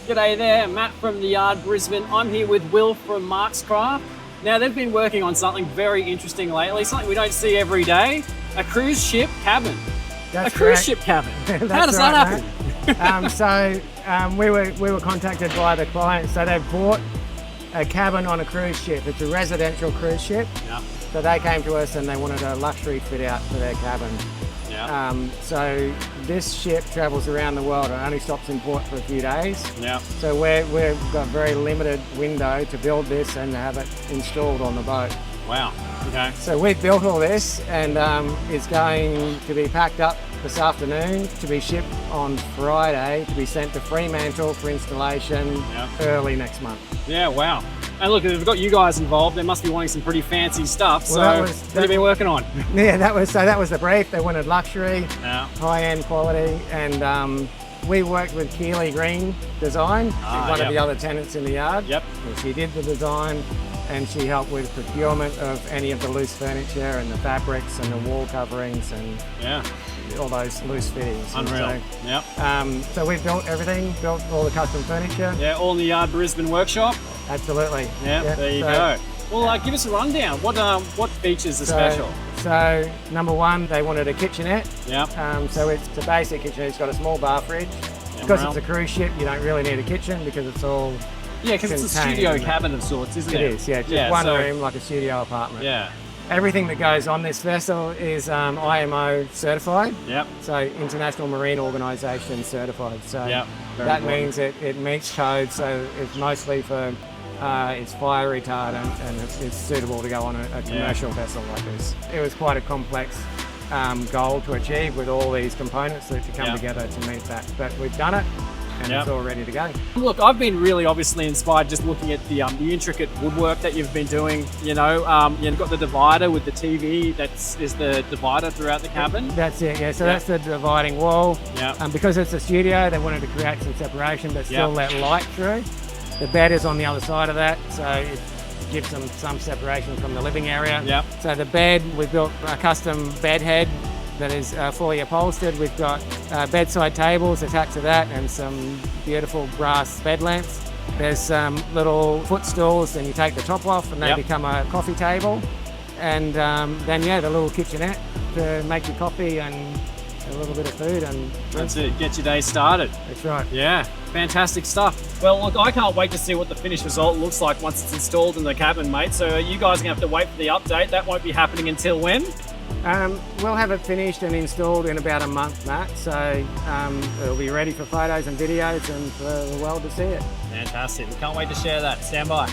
G'day there, Matt from the Yard Brisbane. I'm here with Will from MarxCraft. Now they've been working on something very interesting lately, something we don't see every day, a cruise ship cabin. That's a cruise correct. ship cabin. That's How does right, that happen? we were contacted by the client, so they bought a cabin on a cruise ship. It's a residential cruise ship. Yeah. So they came to us and they wanted a luxury fit out for their cabin. Yeah. So this ship travels around the world. It only stops in port for a few days. Yeah. So we've got a very limited window to build this and have it installed on the boat. Wow. Okay. So we've built all this and it's going to be packed up this afternoon to be shipped on Friday to be sent to Fremantle for installation early next month. Yeah, wow. And look, if they've got you guys involved, they must be wanting some pretty fancy stuff. Well, so what have you been working on? Yeah, that was the brief. They wanted luxury, Yeah. high-end quality, and we worked with Keely Green Design, one of the other tenants in the yard. Yep. And she did the design and she helped with procurement of any of the loose furniture and the fabrics and the wall coverings and all those loose fittings. Unreal. So, so we've built everything, built all the custom furniture. Yeah, all in the Yard Brisbane workshop. Absolutely. Yeah, there you go. Well, give us a rundown. What features are special? So number one, they wanted a kitchenette. Yeah. So it's a basic kitchen. It's got a small bar fridge. Because it's a cruise ship, you don't really need a kitchen because it's all because it's a studio cabin of sorts, isn't it? It is, yeah. Just one room, like a studio apartment. Yeah. Everything that goes on this vessel is IMO-certified. Yep. So International Marine Organisation certified. So that means it meets code. So it's mostly for it's fire retardant and it's suitable to go on a commercial vessel like this. It was quite a complex goal to achieve with all these components that to come together to meet that. But we've done it. And it's all ready to go. Look, I've been really obviously inspired just looking at the intricate woodwork that you've been doing. You've got the divider with the TV. Is the divider throughout the cabin. That's it. Yeah. So that's the dividing wall. Yeah. Because it's a studio, they wanted to create some separation, but still let light through. The bed is on the other side of that, so it gives them some separation from the living area. Yeah. So the bed, we built a custom bed head that is fully upholstered. We've got bedside tables attached to that and some beautiful brass bed lamps. There's some little footstools and you take the top off and they become a coffee table. And then the little kitchenette to make your coffee and a little bit of food. And that's it, get your day started. That's right. Yeah, fantastic stuff. Well, look, I can't wait to see what the finished result looks like once it's installed in the cabin, mate. So you guys are gonna have to wait for the update. That won't be happening until when? We'll have it finished and installed in about a month, Matt. So it'll be ready for photos and videos and for the world to see it. Fantastic. We can't wait to share that. Stand by.